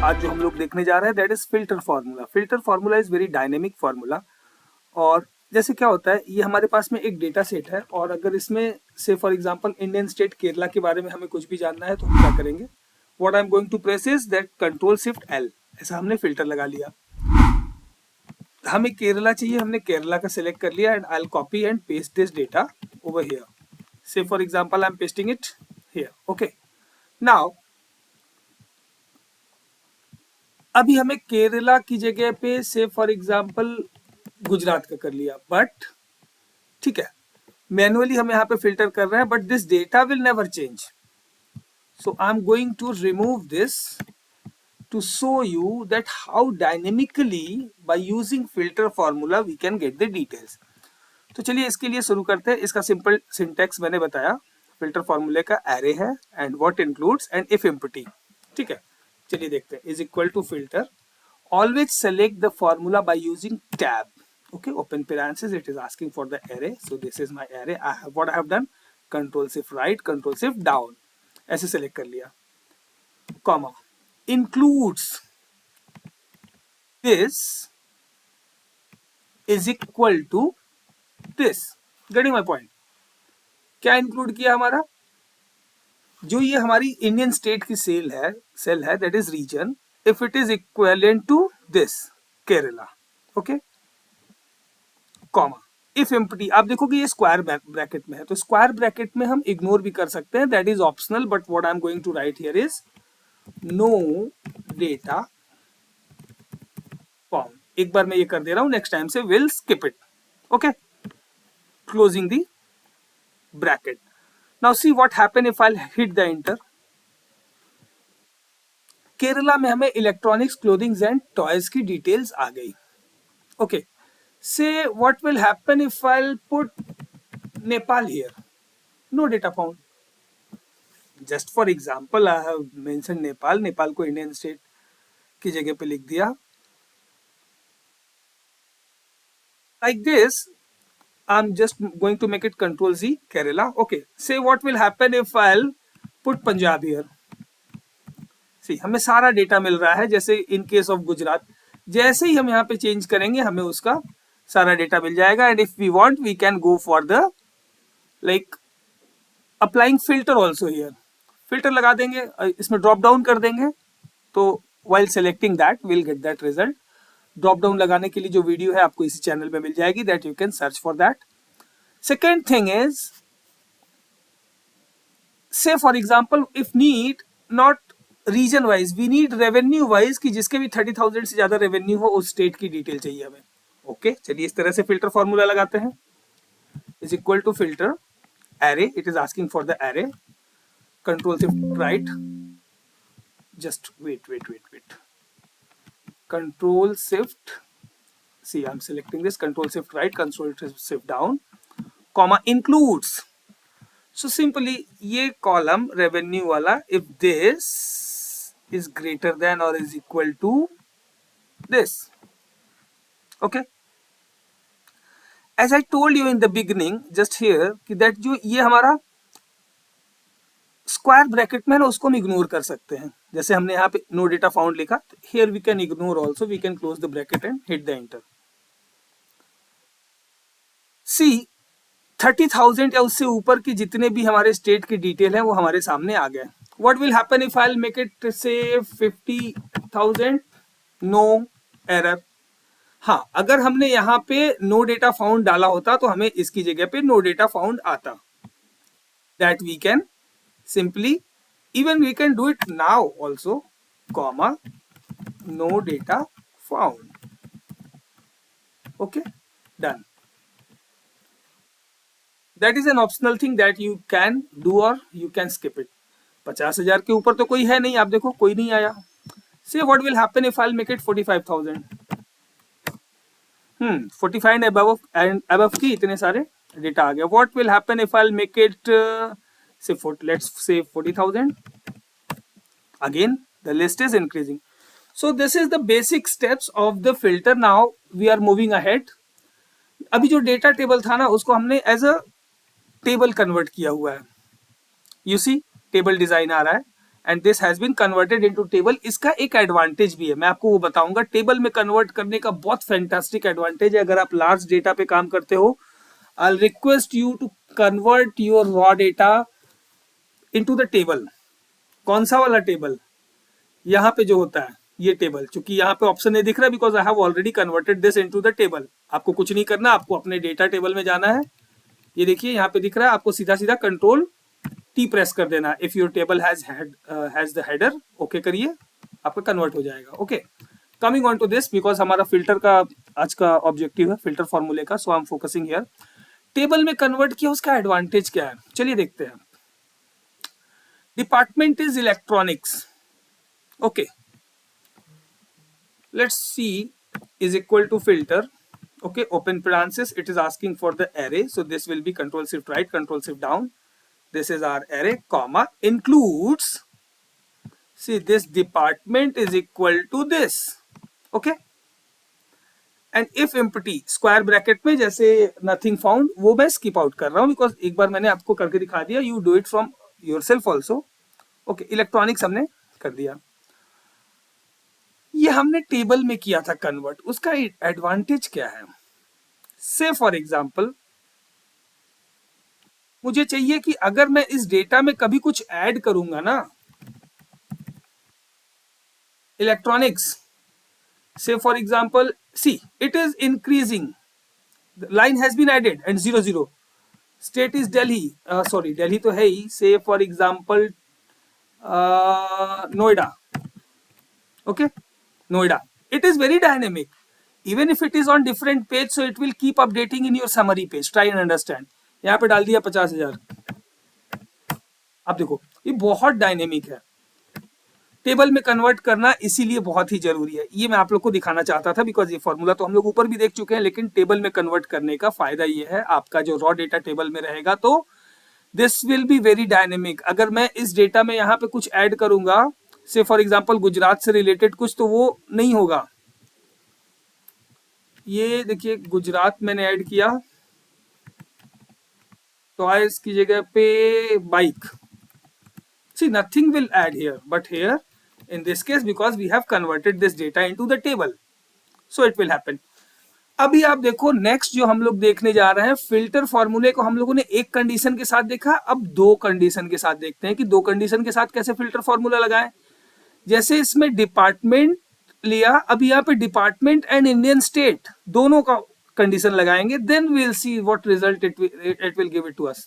आज जो हम लोग देखने जा रहे हैं that is filter formula. Filter formula is very dynamic formula. और जैसे क्या होता है, ये हमारे पास में एक डेटा सेट है और अगर इसमें से for example Indian state Kerala के बारे में हमें कुछ भी जानना है तो हम क्या करेंगे, what I am going to press is that control shift L, ऐसा हमने फिल्टर लगा लिया। हमें केरला चाहिए, हमने केरला का सिलेक्ट कर लिया and I will copy and paste this data over here. Say for example I am pasting it here. Okay, now अभी हमें केरला की जगह पे से फॉर एग्जांपल गुजरात का कर लिया, बट ठीक है, मैनुअली हम यहाँ पे फिल्टर कर रहे हैं but this data will never change. So I am going to remove this to show you that how dynamically by using filter formula we can get the details। तो चलिए इसके लिए शुरू करते हैं। इसका सिंपल सिंटैक्स मैंने बताया, फिल्टर फॉर्मूले का एरे है and what includes and if empty. ठीक है, चलिए देखते हैं। Is equal to filter, always select the formula by using tab. Okay, open parenthesis, it is asking for the array, so this is my array। what I have done, control shift right, control shift down, ऐसे select कर लिया, comma includes this is equal to this। getting my point? क्या include किया हमारा, जो ये हमारी Indian state की सेल है that is region, if it is equivalent to this Kerala. Okay, comma if empty. आप देखोगे ये स्क्वायर ब्रैकेट में है, तो स्क्वायर ब्रैकेट में हम इग्नोर भी कर सकते हैं, that is optional, but what I am going to write here is no data found. एक बार मैं ये कर दे रहा हूं, नेक्स्ट टाइम से will skip it. Okay, closing the bracket. Now see what happen if I hit the enter. Kerala में हमें इलेक्ट्रॉनिक्स, क्लोथिंग्स एंड टॉयज की डिटेल्स आ गई। Okay, say what will happen if I put Nepal here, no data found. Just for example I have mention Nepal, Nepal को Indian state की जगह पे लिख दिया like this. I am just going to make it control Z Kerala. Okay, say what will happen if I put Punjab here. See, हमें सारा data मिल रहा है, जैसे इन केस ऑफ गुजरात, जैसे ही हम यहाँ पे चेंज करेंगे हमें उसका सारा डेटा मिल जाएगा। And if we want we can go for the like applying filter also here. Filter लगा देंगे, इसमें ड्रॉप डाउन कर देंगे, तो while selecting that we'll get that result। Drop down लगाने के लिए जो वीडियो है आपको इसी चैनल में मिल जाएगी, that you can search for that। Second thing is, say for example if need not region wise, we need revenue wise कि जिसके भी 30,000 से ज्यादा रेवेन्यू हो उस स्टेट की डिटेल चाहिए हमें। ओके, चलिए इस तरह से फिल्टर फॉर्मूला लगाते हैं। Is equal to filter array, it is asking for the array, control shift right, just wait, control shift, see I'm selecting this, control shift right, control shift down, comma includes। so simply ये column revenue वाला, if this is greater than or is equal to this। okay, as I told you in the beginning just here कि that जो ये हमारा square bracket में है ना, उसको हम इग्नोर कर सकते हैं। जैसे हमने यहाँ पे नो डेटा फाउंड लिखा, here we can ignore also, we can close the bracket and hit the enter. See, 30,000 या उससे ऊपर की जितने भी हमारे स्टेट की डिटेल है वो हमारे सामने आ गए। What will happen if I make it से 50,000, नो एरर। हाँ, अगर हमने यहाँ पे नो डेटा फाउंड डाला होता तो हमें इसकी जगह पे नो डेटा फाउंड आता। That we can simply, even we can do it now also, comma no data found। okay, done। that is an optional thing that you can do or you can skip it। 50,000 के ऊपर तो कोई है नहीं, आप देखो कोई नहीं आया। say what will happen if I'll make it 45,000। 45 and above की इतने सारे डेटा आ गया। what will happen if I'll make it say let's say 40,000, again the list is increasing। so this is the basic steps of the filter। now we are moving ahead। अभी जो data table था ना उसको हमने as a table convert किया हुआ है। You see table design आ रहा है and this has been converted into table. इसका एक एडवांटेज भी है, मैं आपको वो बताऊंगा। टेबल में कन्वर्ट करने का बहुत फैंटास्टिक एडवांटेज है। अगर आप लार्ज डेटा पे काम करते हो, I request you to convert your raw data into the table. कौन सा वाला टेबल? यहाँ पे जो होता है ये टेबल, चूंकि यहाँ पे ऑप्शन नहीं दिख रहा because I have already converted this into the table. आपको कुछ नहीं करना, आपको अपने डेटा टेबल में जाना है। ये देखिए यहाँ पे दिख रहा है, आपको सीधा सीधा कंट्रोल टी प्रेस कर देना। If your table has the header, okay करिए, आपका कन्वर्ट हो जाएगा। Okay, coming on to this, because हमारा फिल्टर का आज का ऑब्जेक्टिव है फिल्टर फॉर्मूले का, so I am focusing here. Table में कन्वर्ट किया, उसका एडवांटेज क्या है, चलिए देखते हैं। Department is electronics, okay, let's see, is equal to filter, okay, open parenthesis, it is asking for the array, so this will be control shift right, control shift down, this is our array, comma, includes, see this department is equal to this, okay, and if empty square bracket में जैसे nothing found, वो मैं skip out कर रहा हूँ because एक बार मैंने आपको करके दिखा दिया, you do it from yourself also, okay, electronics हमने कर दिया। ये हमने टेबल में किया था कन्वर्ट, उसका एडवांटेज क्या है? से फॉर एग्जांपल मुझे चाहिए कि अगर मैं इस डेटा में कभी कुछ ऐड करूंगा ना, इलेक्ट्रॉनिक्स, से for example see it is increasing, line has been added and 0 0, state is Delhi, sorry Delhi तो है ही, से for example Noida, okay, Noida. It is very dynamic. Even if it is on different page, so it will keep updating in your summary page. Try and understand. यहाँ पे डाल दिया 50,000। अब देखो ये बहुत डायनेमिक है। टेबल में कन्वर्ट करना इसीलिए बहुत ही जरूरी है। ये मैं आप लोग को दिखाना चाहता था बिकॉज ये फॉर्मूला तो हम लोग ऊपर भी देख चुके हैं, लेकिन टेबल में कन्वर्ट करने का फायदा ये है, आपका जो रॉ डेटा टेबल में रहेगा तो this will be very dynamic. अगर मैं इस डेटा में यहाँ पे कुछ ऐड करूंगा, से फॉर एग्जांपल गुजरात से रिलेटेड कुछ, तो वो नहीं होगा। ये देखिए गुजरात मैंने ऐड किया, टॉयज की जगह पे bike, see nothing will add here, but here in this case because we have converted this data into the table, so it will happen. अभी आप देखो नेक्स्ट जो हम लोग देखने जा रहे हैं, फिल्टर फॉर्मूले को हम लोगों ने एक कंडीशन के साथ देखा, अब दो कंडीशन के साथ देखते हैं कि दो कंडीशन के साथ कैसे फिल्टर फॉर्मूला लगाएं। जैसे इसमें डिपार्टमेंट लिया, अभी यहाँ पे डिपार्टमेंट एंड इंडियन स्टेट दोनों का कंडीशन लगाएंगे, then we will see what result it will give it to us.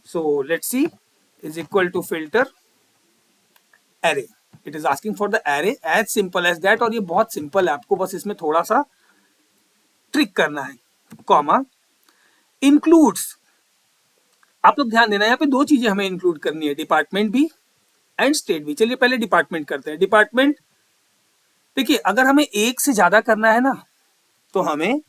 So let's see, is equal to filter array, it is asking for the array, as simple as that. और ये बहुत simple है, आपको बस इसमें थोड़ा सा trick करना है। कॉमा इंक्लूड्स, आप लोग ध्यान देना, यहाँ पे दो चीजें हमें इंक्लूड करनी है, डिपार्टमेंट भी एंड स्टेट भी। चलिए पहले डिपार्टमेंट करते हैं। डिपार्टमेंट देखिए, अगर हमें एक से ज्यादा करना है ना तो हमें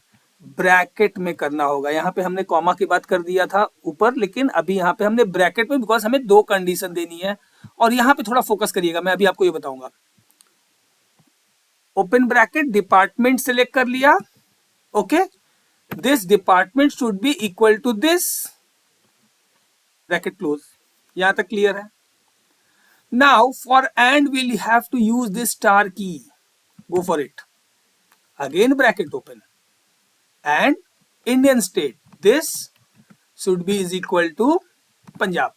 ब्रैकेट में करना होगा। यहाँ पे हमने कॉमा की बात कर दिया था ऊपर, लेकिन अभी यहाँ पे हमने ब्रैकेट में, बिकॉज हमें दो कंडीशन देनी है। और यहाँ पे थोड़ा फोकस करिएगा, मैं अभी आपको ये बताऊंगा। ओपन ब्रैकेट, डिपार्टमेंट सिलेक्ट कर लिया, okay, this department should be equal to this, bracket close. यहां तक क्लियर है? Now for and we'll have to use this star key. Go for it. Again bracket open. And Indian state. This should be is equal to Punjab.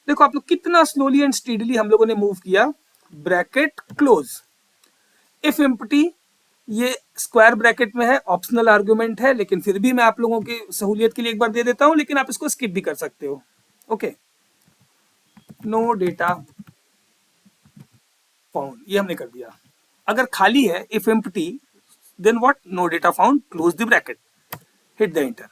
देखो आप लोग कितना slowly and speedly हम लोगों ने मूव किया। Bracket close, if empty, ये square bracket में है, ऑप्शनल आर्गुमेंट है, लेकिन फिर भी मैं आप लोगों की सहूलियत के लिए एक बार दे देता हूं, लेकिन आप इसको स्किप भी कर सकते हो। ओके, नो डेटा फाउंड, ये हमने कर दिया। अगर खाली है, if empty, then what, no data found, close the bracket, hit the enter.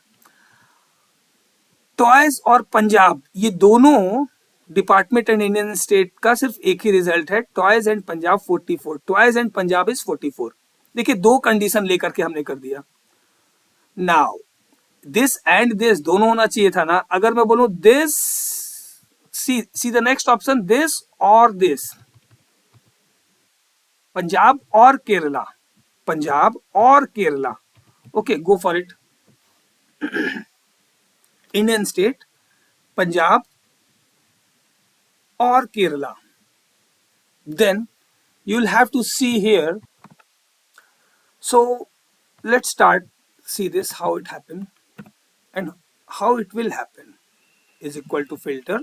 Toys और पंजाब, ये दोनों डिपार्टमेंट एंड इंडियन स्टेट का सिर्फ एक ही रिजल्ट है, toys and Punjab 44, toys and Punjab is 44। देखिए दो कंडीशन लेकर के हमने कर दिया। नाउ दिस एंड दिस दोनों होना चाहिए था ना। अगर मैं बोलूं this, see the next option, this और दिस, पंजाब और केरला, पंजाब और Kerala, okay, go for it. Indian state, Punjab or Kerala, then you'll have to see here. So let's start, see this, how it happened and how it will happen is equal to filter.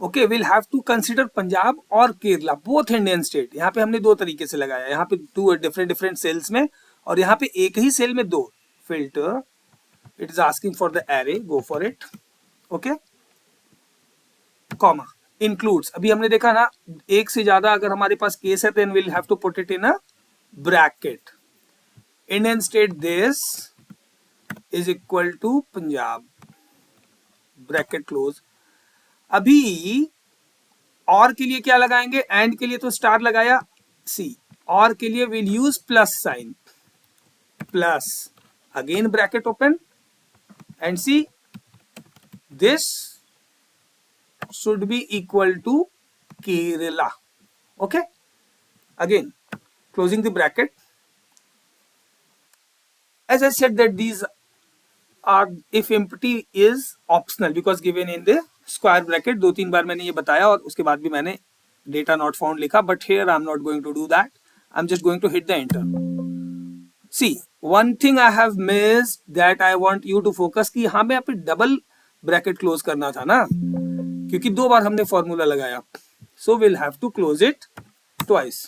Okay, we'll have to consider Punjab और Kerala, both Indian state. यहाँ पे हमने दो तरीके से लगाया, यहाँ पे टू डिफरेंट सेल्स में और यहाँ पे एक ही सेल में दो. Filter, it is asking for the array, go for it. Okay, comma, includes. अभी हमने देखा ना, एक से ज्यादा अगर हमारे पास केस है then will have to put it in a bracket. Indian state this is equal to Punjab, bracket close. अभी और के लिए क्या लगाएंगे? एंड के लिए तो स्टार लगाया. सी, और के लिए will use plus sign, plus, again bracket open and see this should be equal to Kerala. Okay, again closing the bracket. As I said that these are, if empty is optional because given in the square bracket. दो तीन बार मैंने ये बताया और उसके बाद भी मैंने data not found लिखा, but here I'm not going to do that. I'm just going to hit the enter. See, one thing I have missed that I want you to focus कि यहाँ पे आप डबल ब्रैकेट क्लोज करना था ना, क्योंकि दो बार हमने फॉर्मूला लगाया. So will have to close it twice.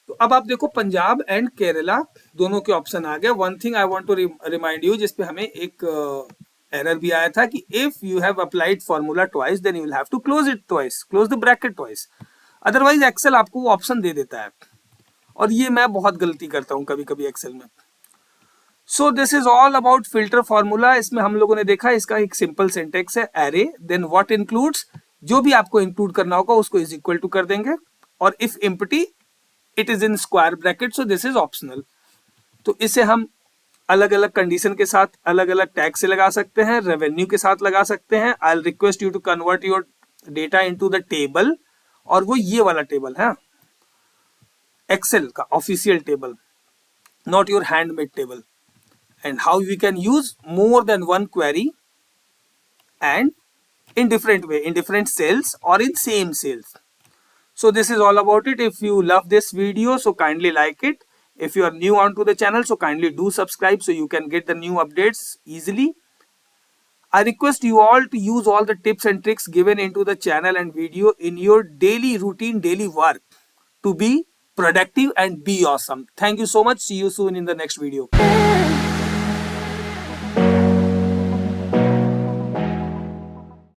तो अब आप देखो पंजाब एंड केरला दोनों के ऑप्शन आ गए. One thing I want to remind you, जिसपे हमें एक एरर भी आया था कि if you have applied formula twice then you will have to close it twice, close the bracket twice. Otherwise Excel आपको वो ऑप्शन दे देता है और ये मैं बहुत गलती करता हूँ कभी कभी एक्सेल में. So this is all about filter formula. इसमें हम लोगों ने देखा इसका एक सिंपल सिंटेक्स है, एरे देन व्हाट इंक्लूड्स, जो भी आपको इंक्लूड करना होगा उसको इज इक्वल टू कर देंगे, और if empty it is in square bracket, so this is optional. तो इसे हम अलग अलग कंडीशन के साथ अलग अलग टैग से लगा सकते हैं, रेवेन्यू के साथ लगा सकते हैं. I will request you to convert your data into the table, और वो ये वाला टेबल है एक्सेल का official table, not your handmade table. And how we can use more than one query and in different way, in different cells or in same cells. So this is all about it. If you love this video, so kindly like it. If you are new onto the channel, so kindly do subscribe so you can get the new updates easily. I request you all to use all the tips and tricks given into the channel and video in your daily routine, daily work to be productive and be awesome. Thank you so much. See you soon in the next video.